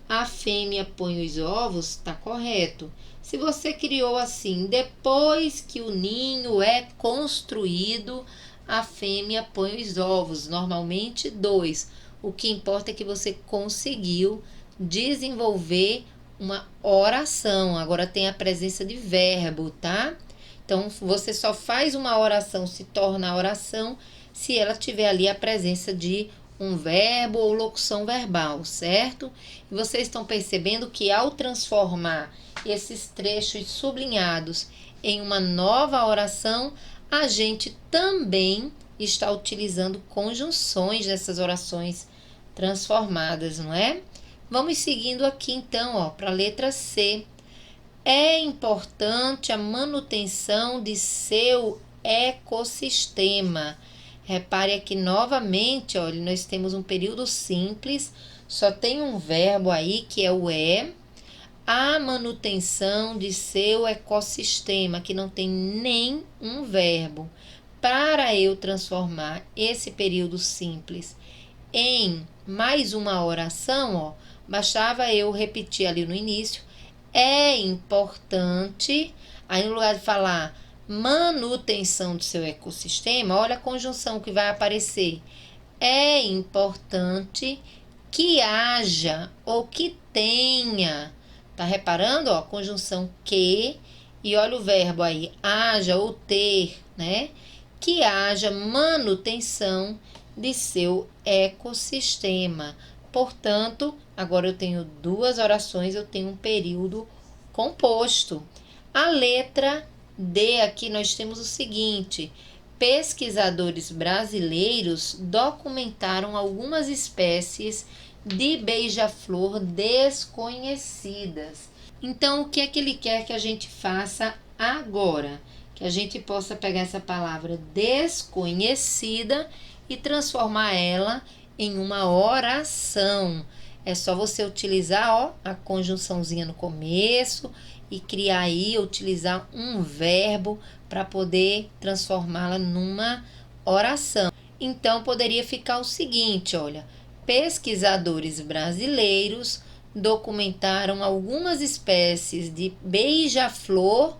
a fêmea põe os ovos, tá correto. Se você criou assim, depois que o ninho é construído, a fêmea põe os ovos, normalmente 2. O que importa é que você conseguiu desenvolver uma oração. Agora tem a presença de verbo, tá? Então, você só faz uma oração se tornar oração se ela tiver ali a presença de um verbo ou locução verbal, certo? E vocês estão percebendo que ao transformar esses trechos sublinhados em uma nova oração, a gente também está utilizando conjunções nessas orações transformadas, não é? Vamos seguindo aqui então, ó, para a letra C. É importante a manutenção de seu ecossistema. Repare aqui novamente, olha, nós temos um período simples, só tem um verbo aí que é o é. A manutenção de seu ecossistema, que não tem nem um verbo. Para eu transformar esse período simples em mais uma oração, ó, bastava eu repetir ali no início, é importante, aí no lugar de falar manutenção do seu ecossistema, olha a conjunção que vai aparecer. É importante que haja ou que tenha. Tá reparando, ó, a conjunção que, e olha o verbo aí, haja ou ter, né? Que haja manutenção de seu ecossistema. Portanto, agora eu tenho 2 orações, eu tenho um período composto. A letra D aqui nós temos o seguinte: pesquisadores brasileiros documentaram algumas espécies de beija-flor desconhecidas. Então, o que é que ele quer que a gente faça agora? Que a gente possa pegar essa palavra desconhecida e transformar ela em uma oração. É só você utilizar, ó, a conjunçãozinha no começo e criar aí, utilizar um verbo para poder transformá-la numa oração. Então, poderia ficar o seguinte, olha: pesquisadores brasileiros documentaram algumas espécies de beija-flor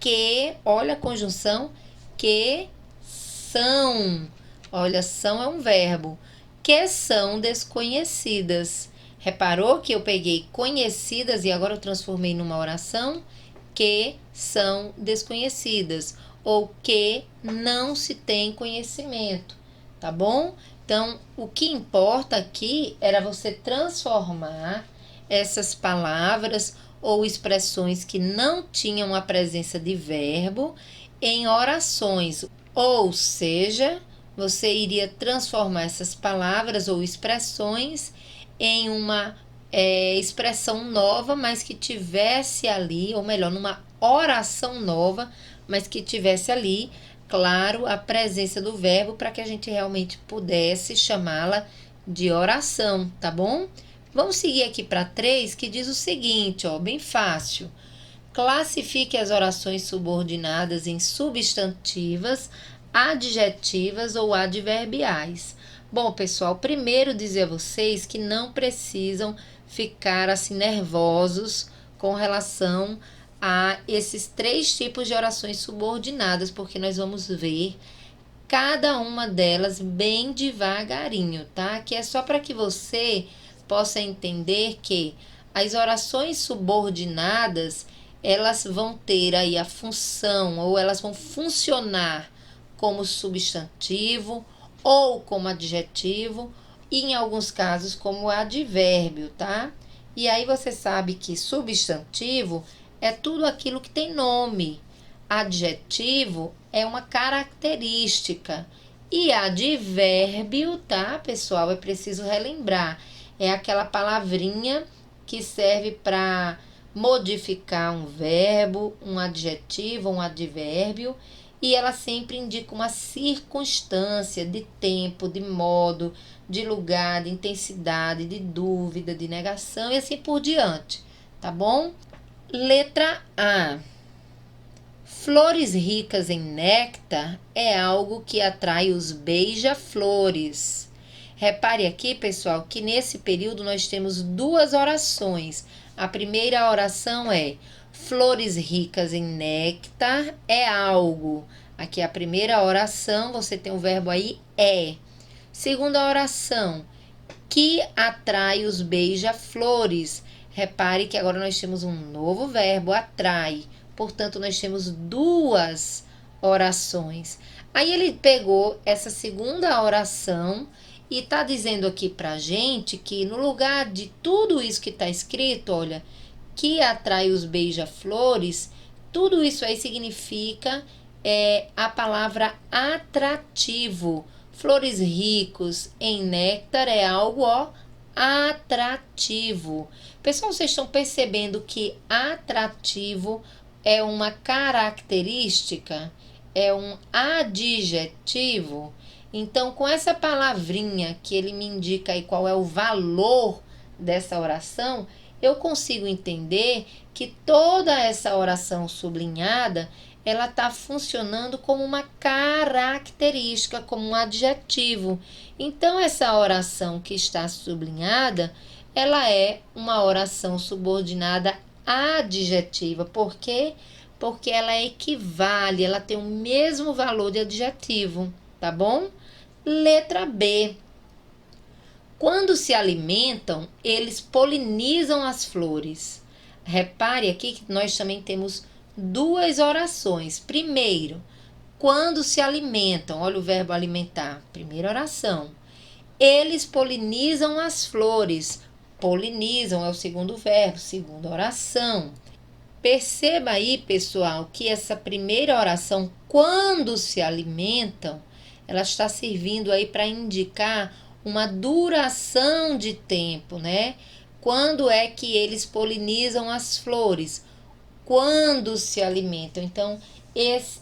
que, olha a conjunção, que são, olha, são é um verbo, que são desconhecidas. Reparou que eu peguei conhecidas e agora eu transformei numa oração? Que são desconhecidas ou que não se tem conhecimento, tá bom? Então, o que importa aqui era você transformar essas palavras ou expressões que não tinham a presença de verbo em orações, ou seja, você iria transformar essas palavras ou expressões em uma expressão nova, mas que tivesse ali, ou melhor, numa oração nova, mas que tivesse ali, claro, a presença do verbo para que a gente realmente pudesse chamá-la de oração, tá bom? Vamos seguir aqui para 3, que diz o seguinte, ó, bem fácil. Classifique as orações subordinadas em substantivas, adjetivas ou adverbiais. Bom, pessoal, primeiro dizer a vocês que não precisam ficar assim nervosos com relação a esses 3 tipos de orações subordinadas, porque nós vamos ver cada uma delas bem devagarinho, tá? Que é só para que você possa entender que as orações subordinadas, elas vão ter aí a função, ou elas vão funcionar como substantivo ou como adjetivo, e em alguns casos como advérbio, tá? E aí você sabe que substantivo é tudo aquilo que tem nome. Adjetivo é uma característica. E advérbio, tá, pessoal? É preciso relembrar. É aquela palavrinha que serve para modificar um verbo, um adjetivo, um advérbio. E ela sempre indica uma circunstância de tempo, de modo, de lugar, de intensidade, de dúvida, de negação e assim por diante, tá bom? Letra A. Flores ricas em néctar é algo que atrai os beija-flores. Repare aqui, pessoal, que nesse período nós temos 2 orações. A primeira oração é: flores ricas em néctar é algo. Aqui a primeira oração, você tem o verbo aí, é. Segunda oração, que atrai os beija-flores. Repare que agora nós temos um novo verbo, atrai. Portanto, nós temos 2 orações. Aí ele pegou essa segunda oração e está dizendo aqui pra gente que no lugar de tudo isso que está escrito, olha, que atrai os beija-flores, tudo isso aí significa a palavra atrativo. Flores ricos em néctar é algo, ó, atrativo. Pessoal, vocês estão percebendo que atrativo é uma característica, é um adjetivo. Então, com essa palavrinha que ele me indica aí qual é o valor dessa oração, eu consigo entender que toda essa oração sublinhada, ela está funcionando como uma característica, como um adjetivo. Então, essa oração que está sublinhada, ela é uma oração subordinada adjetiva. Por quê? Porque ela equivale, ela tem o mesmo valor de adjetivo, tá bom? Letra B. Quando se alimentam, eles polinizam as flores. Repare aqui que nós também temos 2 orações. Primeiro, quando se alimentam, olha o verbo alimentar, primeira oração. Eles polinizam as flores. Polinizam é o segundo verbo, segunda oração. Perceba aí, pessoal, que essa primeira oração, quando se alimentam, ela está servindo aí para indicar uma duração de tempo, né? Quando é que eles polinizam as flores? Quando se alimentam. Então,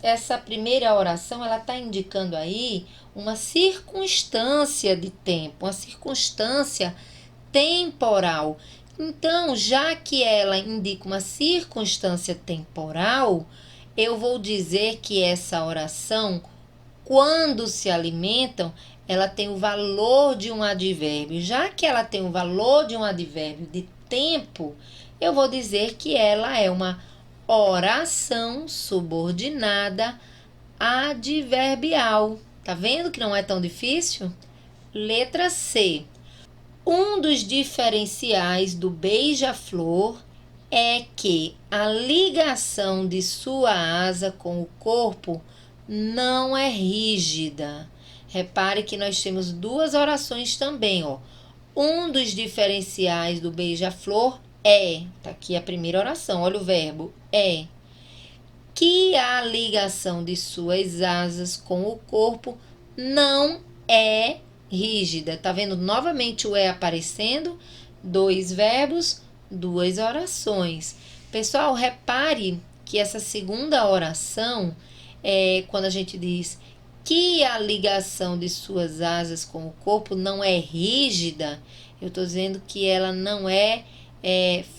essa primeira oração, ela está indicando aí uma circunstância de tempo, uma circunstância temporal. Então, já que ela indica uma circunstância temporal, eu vou dizer que essa oração, quando se alimentam, ela tem o valor de um advérbio. Já que ela tem o valor de um advérbio de tempo, eu vou dizer que ela é uma oração subordinada adverbial. Tá vendo que não é tão difícil? Letra C. Um dos diferenciais do beija-flor é que a ligação de sua asa com o corpo não é rígida. Repare que nós temos 2 orações também, ó. Um dos diferenciais do beija-flor é, tá aqui a primeira oração, olha o verbo, é. Que a ligação de suas asas com o corpo não é rígida. Tá vendo novamente o é aparecendo? 2 verbos, 2 orações. Pessoal, repare que essa segunda oração, quando a gente diz que a ligação de suas asas com o corpo não é rígida, eu estou dizendo que ela não é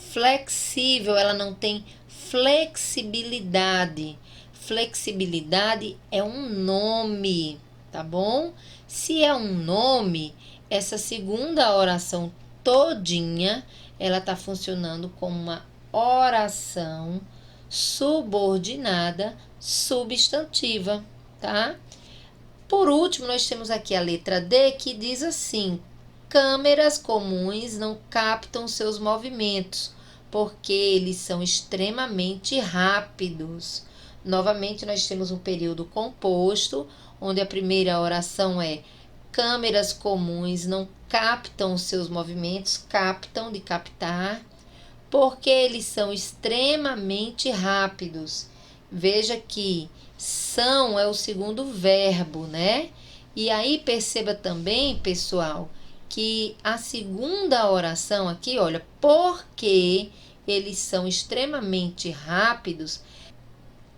flexível, ela não tem flexibilidade. Flexibilidade é um nome, tá bom? Se é um nome, essa segunda oração todinha, ela está funcionando como uma oração subordinada substantiva, tá? Por último, nós temos aqui a letra D, que diz assim: câmeras comuns não captam seus movimentos, porque eles são extremamente rápidos. Novamente, nós temos um período composto, onde a primeira oração é: câmeras comuns não captam os seus movimentos, captam de captar, porque eles são extremamente rápidos. Veja que são é o segundo verbo, né? E aí perceba também, pessoal, que a segunda oração aqui, olha, porque eles são extremamente rápidos.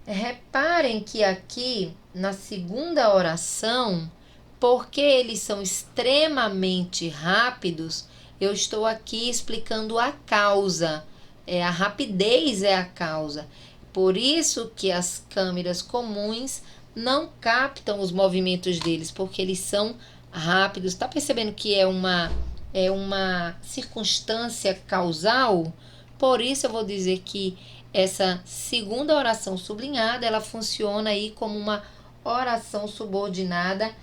Reparem que aqui na segunda oração, porque eles são extremamente rápidos, eu estou aqui explicando a causa. A rapidez é a causa. Por isso que as câmeras comuns não captam os movimentos deles, porque eles são rápidos. Está percebendo que é uma circunstância causal? Por isso eu vou dizer que essa segunda oração sublinhada, ela funciona aí como uma oração subordinada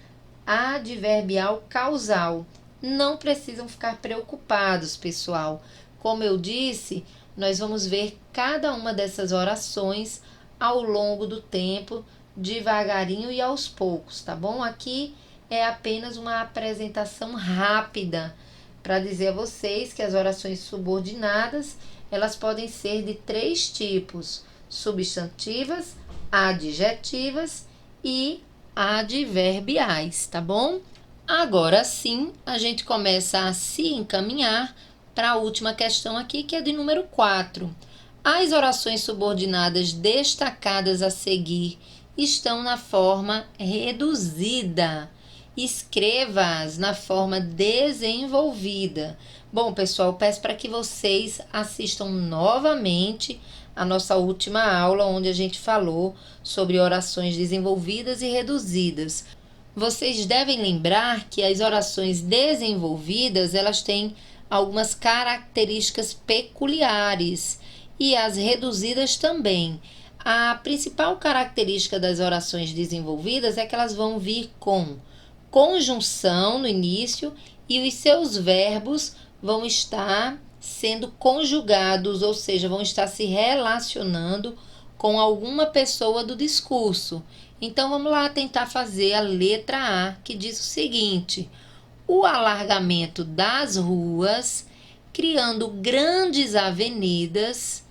adverbial causal. Não precisam ficar preocupados, pessoal. Como eu disse, nós vamos ver cada uma dessas orações ao longo do tempo, devagarinho e aos poucos, tá bom? Aqui é apenas uma apresentação rápida para dizer a vocês que as orações subordinadas, elas podem ser de 3 tipos: substantivas, adjetivas e adverbiais, tá bom? Agora sim, a gente começa a se encaminhar para a última questão aqui, que é de número 4. As orações subordinadas destacadas a seguir estão na forma reduzida. Escreva-as na forma desenvolvida. Bom, pessoal, peço para que vocês assistam novamente a nossa última aula, onde a gente falou sobre orações desenvolvidas e reduzidas. Vocês devem lembrar que as orações desenvolvidas, elas têm algumas características peculiares, e as reduzidas também. A principal característica das orações desenvolvidas é que elas vão vir com conjunção no início e os seus verbos vão estar sendo conjugados, ou seja, vão estar se relacionando com alguma pessoa do discurso. Então, vamos lá tentar fazer a letra A, que diz o seguinte: o alargamento das ruas, criando grandes avenidas,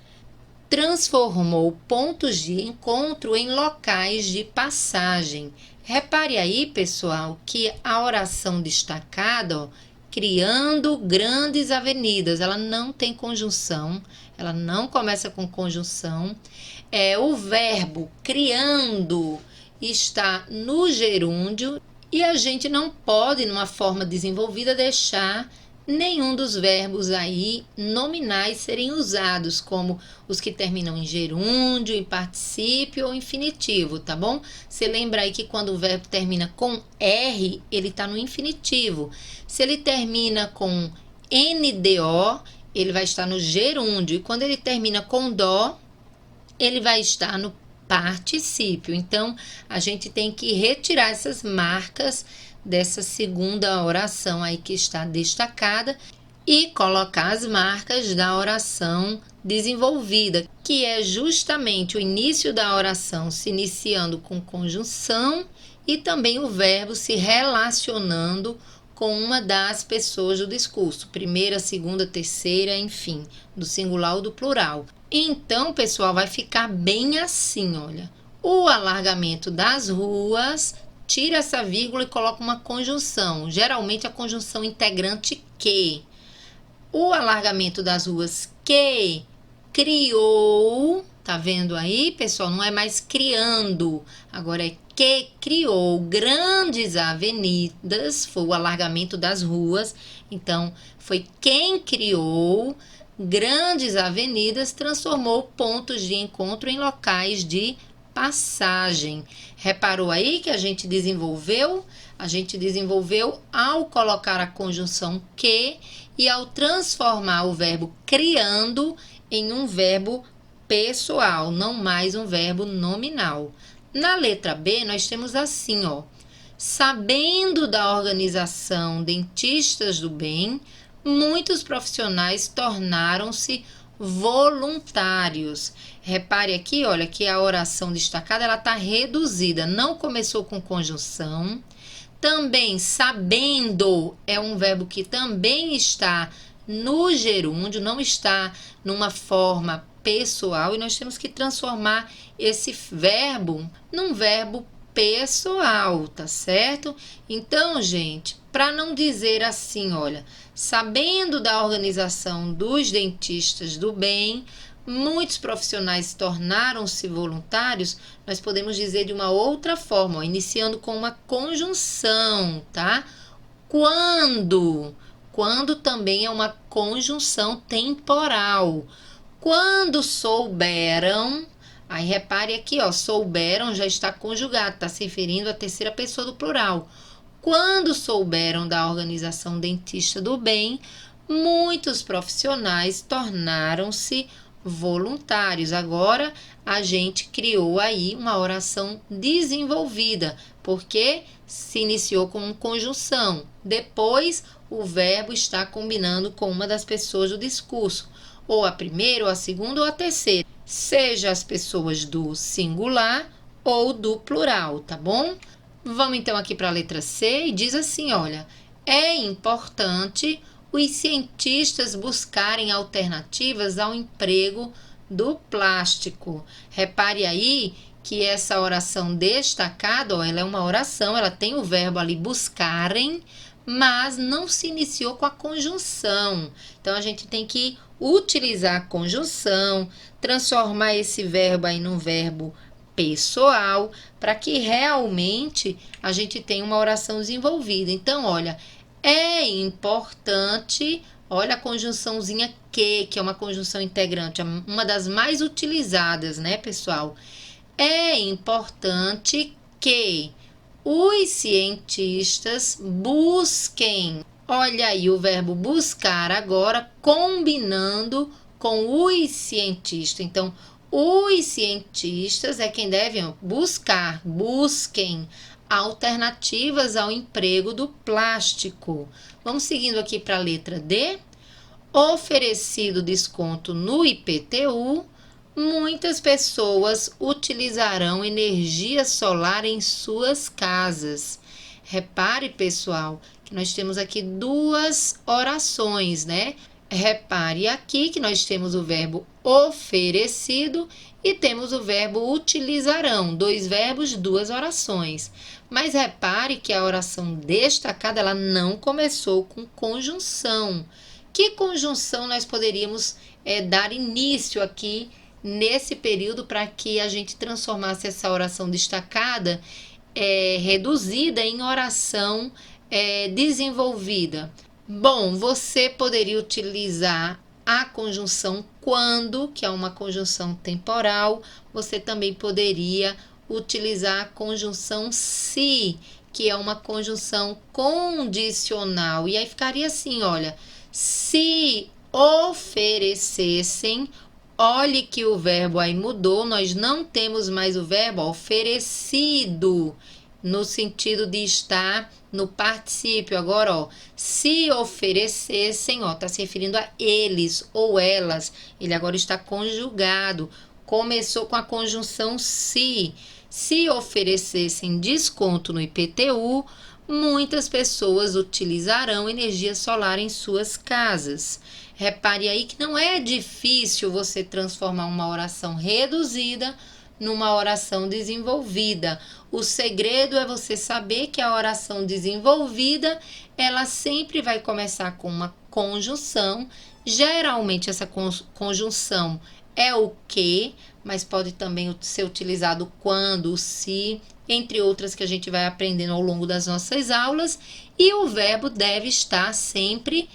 transformou pontos de encontro em locais de passagem. Repare aí, pessoal, que a oração destacada, criando grandes avenidas, ela não tem conjunção, ela não começa com conjunção. O verbo criando está no gerúndio e a gente não pode, numa forma desenvolvida, deixar nenhum dos verbos aí nominais serem usados, como os que terminam em gerúndio, em particípio ou infinitivo, tá bom? Você lembra aí que quando o verbo termina com R, ele está no infinitivo. Se ele termina com NDO, ele vai estar no gerúndio. E quando ele termina com DO, ele vai estar no particípio. Então, a gente tem que retirar essas marcas dessa segunda oração aí que está destacada e colocar as marcas da oração desenvolvida, que é justamente o início da oração se iniciando com conjunção e também o verbo se relacionando com uma das pessoas do discurso, primeira, segunda, terceira, enfim, do singular ou do plural. Então, pessoal, vai ficar bem assim, olha. O alargamento das ruas, tira essa vírgula e coloca uma conjunção, geralmente a conjunção integrante que. O alargamento das ruas que criou, tá vendo aí, pessoal? Não é mais criando, agora é que criou grandes avenidas, foi o alargamento das ruas. Então, foi quem criou grandes avenidas, transformou pontos de encontro em locais de passagem. Reparou aí que a gente desenvolveu? A gente desenvolveu ao colocar a conjunção que e ao transformar o verbo criando em um verbo pessoal, não mais um verbo nominal. Na letra B, nós temos assim, ó. Sabendo da organização Dentistas do Bem, muitos profissionais tornaram-se voluntários. Repare aqui, olha, que a oração destacada ela está reduzida, não começou com conjunção. Também sabendo é um verbo que também está no gerúndio, não está numa forma pessoal, e nós temos que transformar esse verbo num verbo pessoal, tá certo? Então, gente, para não dizer assim, olha, sabendo da organização dos dentistas do bem, muitos profissionais tornaram-se voluntários, nós podemos dizer de uma outra forma, ó, iniciando com uma conjunção, tá? Quando também é uma conjunção temporal. Quando souberam, aí repare aqui, ó, souberam já está conjugado, está se referindo à terceira pessoa do plural. Quando souberam da organização Dentista do Bem, muitos profissionais tornaram-se voluntários. Agora, a gente criou aí uma oração desenvolvida, porque se iniciou com conjunção. Depois, o verbo está combinando com uma das pessoas do discurso, ou a primeira, ou a segunda, ou a terceira, seja as pessoas do singular ou do plural, tá bom? Vamos então aqui para a letra C e diz assim, olha, é importante os cientistas buscarem alternativas ao emprego do plástico. Repare aí que essa oração destacada, ó, ela é uma oração, ela tem o verbo ali buscarem, mas não se iniciou com a conjunção. Então, a gente tem que utilizar a conjunção, transformar esse verbo aí num verbo pessoal, para que realmente a gente tenha uma oração desenvolvida. Então, olha, é importante, olha a conjunçãozinha que é uma conjunção integrante, uma das mais utilizadas, né, pessoal? É importante que os cientistas busquem. Olha aí o verbo buscar agora combinando com os cientistas. Então, os cientistas é quem devem buscar, busquem alternativas ao emprego do plástico. Vamos seguindo aqui para a letra D. Oferecido desconto no IPTU, muitas pessoas utilizarão energia solar em suas casas. Repare, pessoal, que nós temos aqui duas orações, né? Repare aqui que nós temos o verbo oferecido e temos o verbo utilizarão, dois verbos, duas orações. Mas repare que a oração destacada, ela não começou com conjunção. Que conjunção nós poderíamos dar início aqui nesse período para que a gente transformasse essa oração destacada reduzida em oração desenvolvida? Bom, você poderia utilizar a conjunção quando, que é uma conjunção temporal. Você também poderia utilizar a conjunção se, que é uma conjunção condicional. E aí ficaria assim, olha, se oferecessem, olhe que o verbo aí mudou, nós não temos mais o verbo oferecido, no sentido de estar no particípio. Agora, ó, se oferecessem, ó, tá se referindo a eles ou elas. Ele agora está conjugado. Começou com a conjunção se. Se oferecessem desconto no IPTU, muitas pessoas utilizarão energia solar em suas casas. Repare aí que não é difícil você transformar uma oração reduzida numa oração desenvolvida. O segredo é você saber que a oração desenvolvida, ela sempre vai começar com uma conjunção. Geralmente essa conjunção é o que, mas pode também ser utilizado o quando, o se, entre outras que a gente vai aprendendo ao longo das nossas aulas. E o verbo deve estar sempre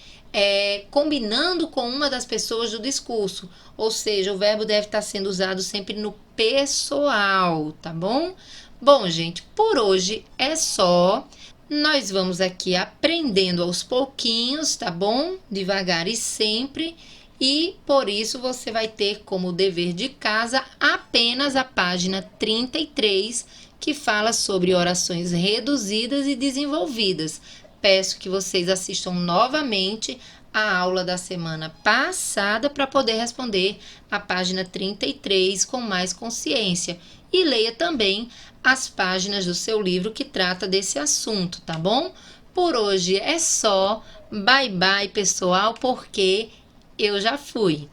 combinando com uma das pessoas do discurso, ou seja, o verbo deve estar sendo usado sempre no pessoal, tá bom? Bom, gente, por hoje é só. Nós vamos aqui aprendendo aos pouquinhos, tá bom? Devagar e sempre. e por isso você vai ter como dever de casa apenas a página 33, que fala sobre orações reduzidas e desenvolvidas. Peço que vocês assistam novamente a aula da semana passada para poder responder a página 33 com mais consciência. E leia também as páginas do seu livro que trata desse assunto, tá bom? Por hoje é só. Bye bye, pessoal, porque eu já fui.